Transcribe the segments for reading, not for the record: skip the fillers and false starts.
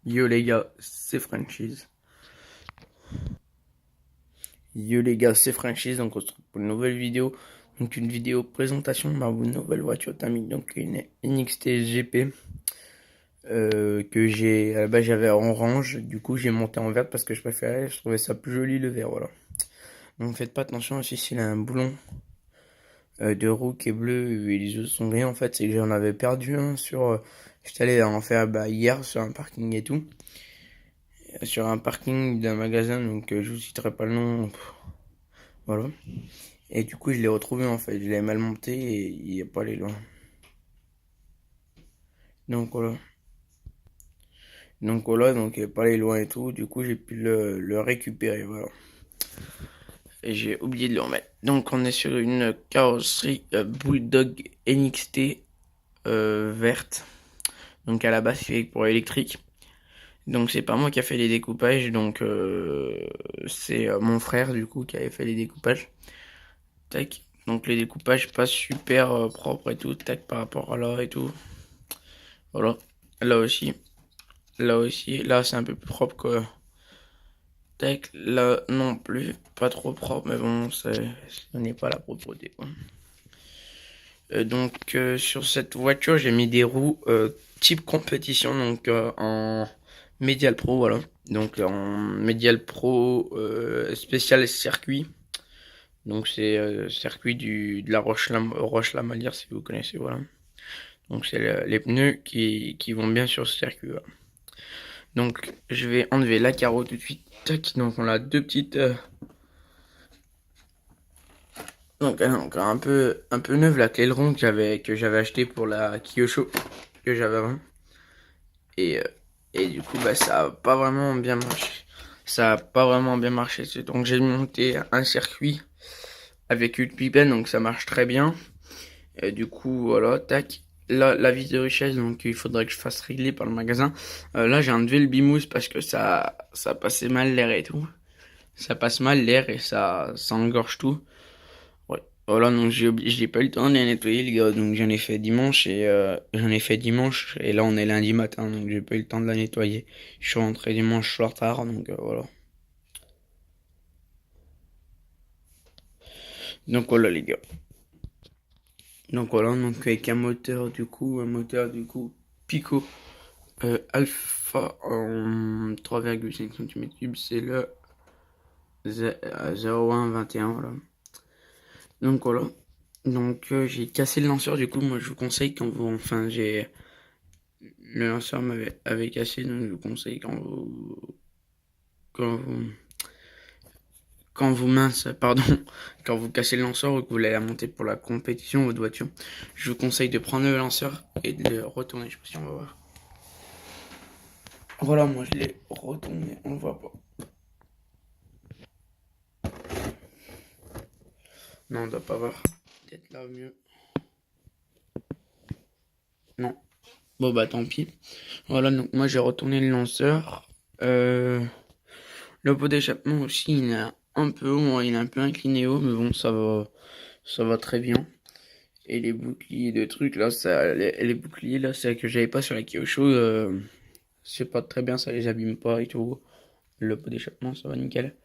Yo les gars, c'est Franchise. Yo les gars, c'est Franchise. Donc on se retrouve pour une nouvelle vidéo. Donc une vidéo présentation de ma nouvelle voiture Tamiya. Donc une NXT GP que j'ai. À la base j'avais en orange. Du coup j'ai monté en vert parce que je préférais. Je trouvais ça plus joli le vert. Voilà. Donc faites pas attention aussi s'il a un boulon de roue qui est bleu et les autres sont gris. En fait c'est que j'en avais perdu un sur. J'étais allé en faire hier sur un parking et tout. Sur un parking d'un magasin, donc je vous citerai pas le nom. Voilà. Et du coup, je l'ai retrouvé en fait. Je l'ai mal monté et il est pas allé loin. Donc voilà. Donc il est pas allé loin et tout. Du coup, j'ai pu le récupérer. Voilà. Et j'ai oublié de le remettre. Donc on est sur une carrosserie Bulldog NXT verte. Donc à la base, c'est pour électrique. Donc c'est pas moi qui a fait les découpages. Donc c'est mon frère du coup qui avait fait les découpages. Tac. Donc les découpages pas super propres et tout. Tac par rapport à là et tout. Voilà. Là aussi. Là aussi. Là c'est un peu plus propre que. Tac. Là non plus. Pas trop propre. Mais bon, ce n'est pas la propreté, quoi. Donc sur cette voiture j'ai mis des roues type compétition. Donc en Medial Pro. Voilà. Donc en Medial Pro spécial circuit. Donc c'est circuit de la Roche-la-Malière si vous connaissez, voilà. Donc c'est les pneus qui vont bien sur ce circuit, voilà. Donc je vais enlever la carreau tout de suite. Tac, donc on a deux petites donc un peu neuve la aileron que j'avais acheté pour la Kyosho que j'avais avant. Et du coup bah ça a pas vraiment bien marché. Ça a pas vraiment bien marché. Donc j'ai monté un circuit avec une pipette, donc ça marche très bien. Et du coup, voilà, tac. Là, la vis de richesse, donc il faudrait que je fasse régler par le magasin. Là, j'ai enlevé le bimousse parce que ça passait mal l'air et tout. Ça passe mal l'air et ça engorge tout. Ouais. Voilà, donc j'ai pas eu le temps de les nettoyer, les gars. Donc j'en ai fait dimanche et là on est lundi matin, donc j'ai pas eu le temps de la nettoyer. Je suis rentré dimanche soir tard, donc voilà. Donc voilà, les gars. Donc voilà, donc avec un moteur du coup Pico Alpha en 3,5 cm3, c'est le 0121, voilà. Donc voilà. Donc j'ai cassé le lanceur, du coup moi je vous conseille j'ai le lanceur avait cassé, donc je vous conseille quand vous pardon, quand vous cassez le lanceur ou que vous voulez la monter pour la compétition votre voiture, je vous conseille de prendre le lanceur et de le retourner. Je sais pas si on va voir. Voilà, moi je l'ai retourné, on le voit pas. Non, on doit pas voir. Peut-être là au mieux. Non. Bon bah tant pis. Voilà, donc moi j'ai retourné le lanceur. Le pot d'échappement aussi, il est un peu haut, il est un peu incliné haut, mais bon, ça va très bien. Et les boucliers de trucs là, les boucliers là, c'est que j'avais pas sur la Kyosho, c'est pas très bien, ça les abîme pas et tout. Le pot d'échappement, ça va nickel.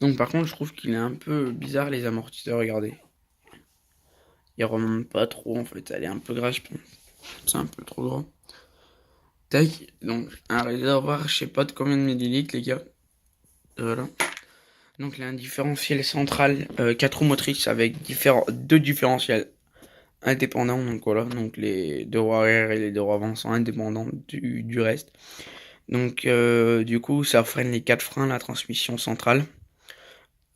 Donc par contre, je trouve qu'il est un peu bizarre les amortisseurs, regardez. Il remonte pas trop en fait, elle est un peu grasse, je pense. C'est un peu trop gros. Tac, donc un réservoir, je sais pas de combien de millilitres les gars. Voilà. Donc là, un différentiel central 4 roues motrices avec deux différentiels indépendants. Donc voilà, donc les deux roues arrière et les deux roues avant sont indépendants du reste. Donc du coup, ça freine les quatre freins, la transmission centrale.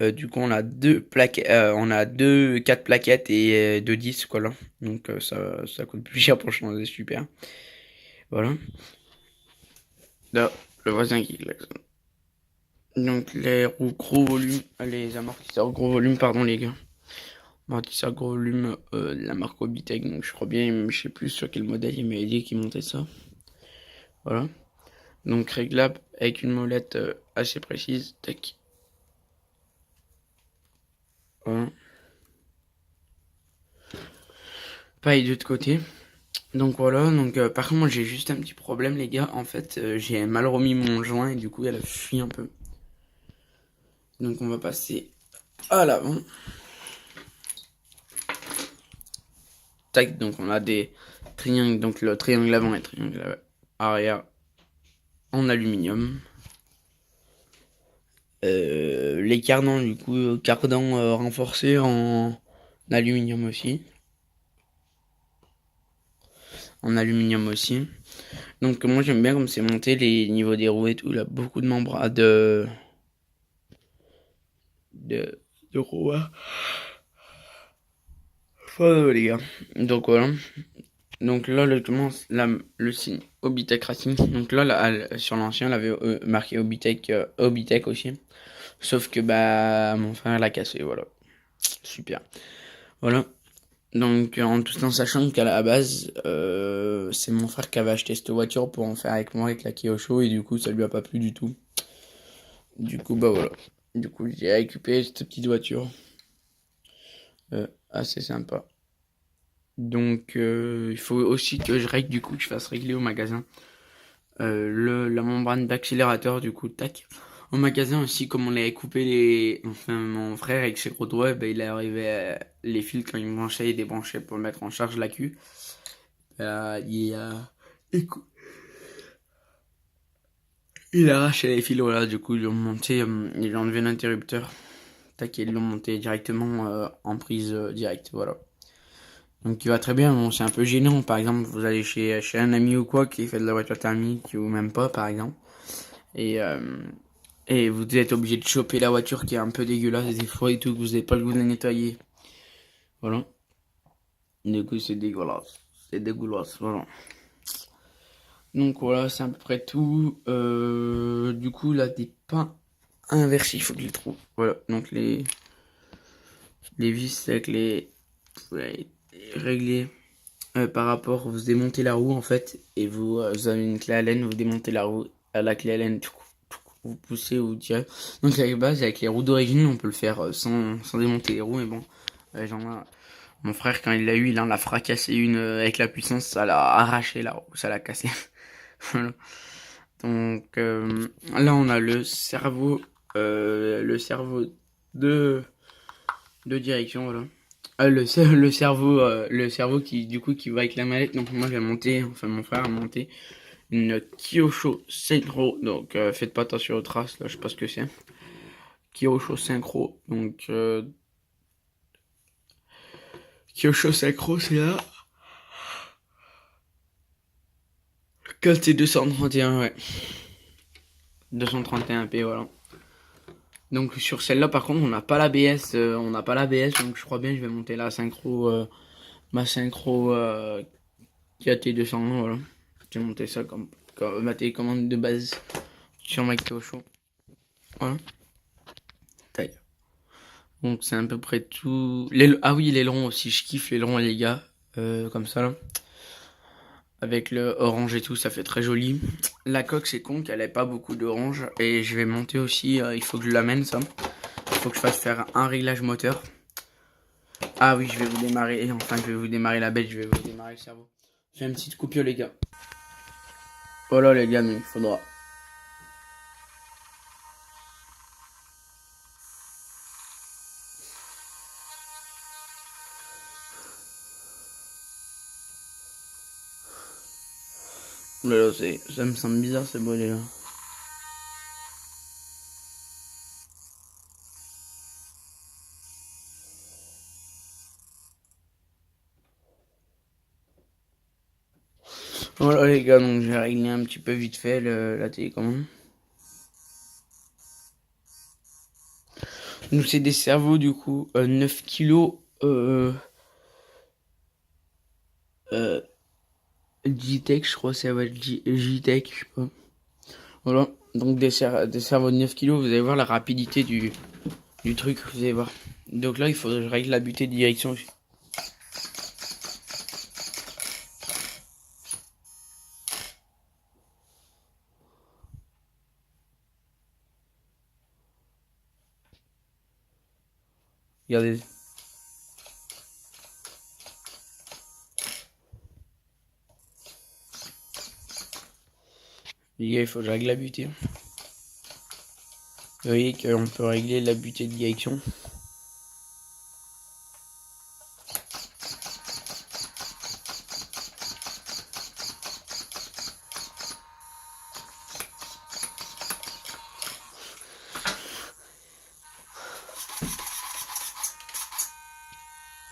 Du coup, on a quatre plaquettes et deux disques, voilà. Donc ça coûte plus cher pour changer, super. Voilà. Là, le voisin qui klaxonne. Donc les roues gros volume, les amortisseurs gros volume, pardon les gars. Amortisseur gros volume, la marque Obitech, donc je crois bien, je sais plus sur quel modèle il m'avait dit qu'il montait ça. Voilà. Donc réglable avec une molette assez précise. Tac. Voilà. Pareil de l'autre côté. Donc voilà, par contre moi j'ai juste un petit problème les gars, en fait j'ai mal remis mon joint et du coup elle fuit un peu. Donc on va passer à l'avant. Tac, donc on a des triangles, donc le triangle avant et le triangle arrière en aluminium. Les cardans du coup, cardans renforcés en aluminium aussi. En aluminium aussi. Donc moi j'aime bien comme c'est monté les niveaux des roues et tout, là beaucoup de membranes de, de roues. Enfin, les gars. Donc voilà. Donc là, le signe Obitech Racing. Donc sur l'ancien, elle avait marqué Obitech aussi. Sauf que bah mon frère l'a cassé, voilà. Super. Voilà. Donc en sachant qu'à la base, c'est mon frère qui avait acheté cette voiture pour en faire avec moi avec la Kyosho et du coup ça lui a pas plu du tout. Du coup bah voilà. Du coup j'ai récupéré cette petite voiture. Assez sympa. Donc il faut aussi que je règle du coup que je fasse régler au magasin la membrane d'accélérateur du coup tac. Au magasin aussi comme on avait coupé enfin mon frère avec ses gros doigts ben, il arrivait les fils quand il branchait et débranchait pour mettre en charge la queue. Il a écou- il a arraché les fils voilà du coup ils l'ont monté ils ont enlevé l'interrupteur tac et ils l'ont monté directement en prise directe voilà. Donc il va très bien, bon, c'est un peu gênant, par exemple, vous allez chez un ami ou quoi qui fait de la voiture thermique ou même pas, par exemple, et, euh, et vous êtes obligé de choper la voiture qui est un peu dégueulasse des fois et tout, que vous n'avez pas le goût de la nettoyer. Voilà. Du coup, c'est dégueulasse. C'est dégueulasse, voilà. Donc voilà, c'est à peu près tout. Du coup, là, des pains inversés, il faut que je les trouve. Voilà, donc les vis avec les réglés. Par rapport, vous démontez la roue en fait, et vous avez une clé Allen, vous démontez la roue à la clé Allen, vous poussez, vous tirez. Donc à la base, avec les roues d'origine, on peut le faire sans démonter les roues, mais bon, mon frère quand il l'a eu, il en a fracassé une avec la puissance, ça l'a arraché la roue, ça l'a cassé. Voilà. Donc là, on a le cerveau de, de direction, voilà. Le cerveau qui du coup qui va avec la mallette. Donc moi j'ai monté, enfin mon frère a monté une Kyosho Synchro. Donc faites pas attention aux traces là, je sais pas ce que c'est. Kyosho Synchro. Donc Kyosho Synchro c'est là. 4T231 ouais. 231p voilà. Donc sur celle-là par contre on n'a pas l'ABS, donc je crois bien que je vais monter la synchro, ma synchro KT201 voilà. J'ai monté ça comme ma télécommande de base sur ma Kyosho. Voilà. Taille. Donc c'est à peu près tout. Ah oui, l'aileron aussi, je kiffe l'aileron les gars. Comme ça là. Avec le orange et tout, ça fait très joli. La coque c'est con qu'elle ait pas beaucoup d'orange. Et je vais monter aussi, il faut que je l'amène ça. Il faut que je fasse faire un réglage moteur. Ah oui, je vais vous démarrer. Enfin, je vais vous démarrer la bête, je vais vous démarrer le cerveau. Fais une petite coupure les gars. Voilà les gars, mais il faudra. Là, ça me semble bizarre ce bonnet là. Voilà les gars, donc j'ai réglé un petit peu vite fait la télécommande. Nous, c'est des cerveaux, du coup, 9 kilos, euh, G-Tech, je crois, ça va être J-Tech, je sais pas. Voilà. Donc, des cerveaux de 9 kilos, vous allez voir la rapidité du truc, vous allez voir. Donc là, il faut que je règle la butée de direction aussi. Regardez. Les gars, il faut que je règle la butée. Vous voyez qu'on peut régler la butée de direction.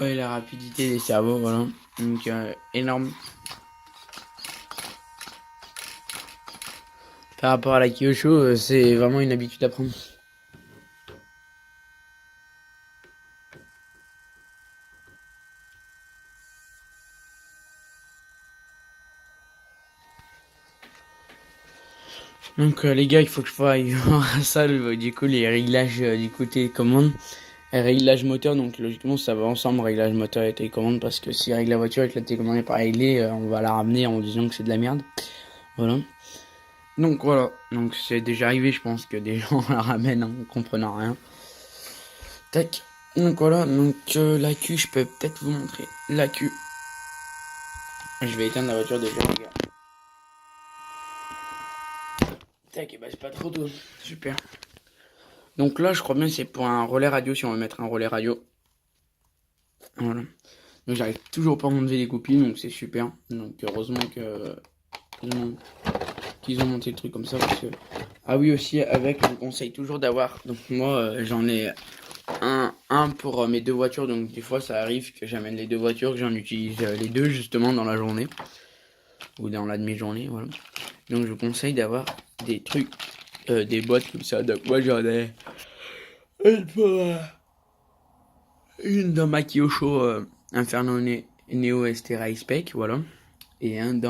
Ouais, la rapidité des cerveaux, voilà. Donc, énorme. Par rapport à la Kyosho, c'est vraiment une habitude à prendre. Donc, les gars, il faut que je aille voir à ça, du coup, les réglages du côté commande. Réglage moteur, donc logiquement ça va ensemble, réglage moteur et télécommande, parce que si règle la voiture et que la télécommande n'est pas réglée, on va la ramener en disant que c'est de la merde. Voilà. Donc voilà, donc c'est déjà arrivé, je pense que des gens la ramènent en comprenant rien. Tac. Donc voilà, donc la queue, je peux peut-être vous montrer la queue. Je vais éteindre la voiture déjà, les gars. Tac, et bah c'est pas trop tôt. Super. Donc là, je crois bien que c'est pour un relais radio, si on veut mettre un relais radio. Voilà. Donc j'arrive toujours pas à enlever les copies, donc c'est super. Donc heureusement que qu'ils ont monté le truc comme ça, parce que... Ah oui, aussi, avec, je vous conseille toujours d'avoir... Donc moi, j'en ai un pour mes deux voitures, donc des fois ça arrive que j'amène les deux voitures, que j'en utilise les deux justement dans la journée. Ou dans la demi-journée, voilà. Donc je vous conseille d'avoir des trucs, des boîtes comme ça. Donc moi j'en ai une dans ma Kyosho Inferno Neo ST Race Spec, voilà. Et un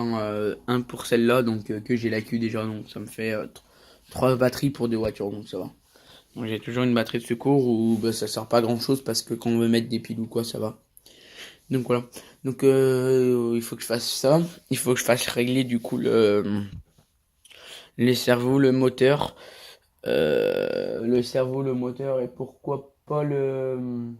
pour celle-là, donc que j'ai la queue déjà, donc ça me fait 3 batteries pour deux voitures, donc ça va. Donc j'ai toujours une batterie de secours où bah, ça sert pas à grand chose parce que quand on veut mettre des piles ou quoi, ça va. Donc voilà. Donc il faut que je fasse ça. Il faut que je fasse régler du coup les cerveaux, le moteur. Le cerveau, le moteur et pourquoi pas le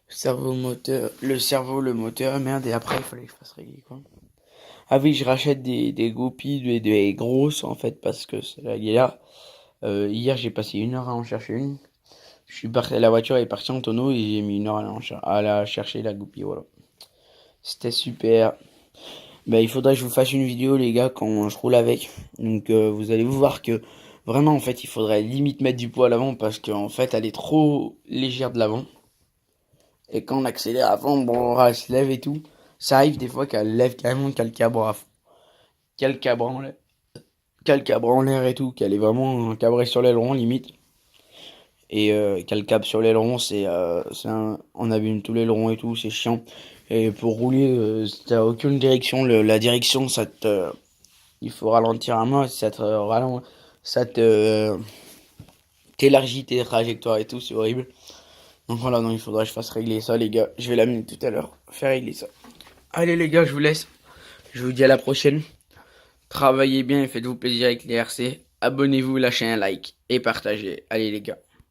cerveau moteur. Le cerveau, le moteur. Merde, et après il fallait que je fasse régler quoi. Ah oui, je rachète des groupies, des grosses en fait parce que c'est la galère. Hier j'ai passé 1 heure à en chercher une. Je suis parti, la voiture est partie en tonneau et j'ai mis 1 heure à la chercher la goupille, voilà. C'était super. Bah, il faudrait que je vous fasse une vidéo, les gars, quand je roule avec. Donc, vous allez vous voir que vraiment, en fait, il faudrait limite mettre du poids à l'avant parce qu'en fait, elle est trop légère de l'avant. Et quand on accélère avant, bon, elle se lève et tout. Ça arrive des fois qu'elle lève carrément, qu'elle cabre à fond. Qu'elle cabre en l'air. Qu'elle cabre en l'air et tout. Qu'elle est vraiment cabrée sur l'aileron, limite. Et qu'elle cabre sur l'aileron, on abîme tout l'aileron et tout, c'est chiant. Et pour rouler, t'as aucune direction. La direction, il faut ralentir à main, ça te t'élargit tes trajectoires et tout, c'est horrible. Donc voilà, donc il faudrait que je fasse régler ça, les gars. Je vais l'amener tout à l'heure, faire régler ça. Allez, les gars, je vous laisse. Je vous dis à la prochaine. Travaillez bien et faites-vous plaisir avec les RC. Abonnez-vous, lâchez un like et partagez. Allez, les gars.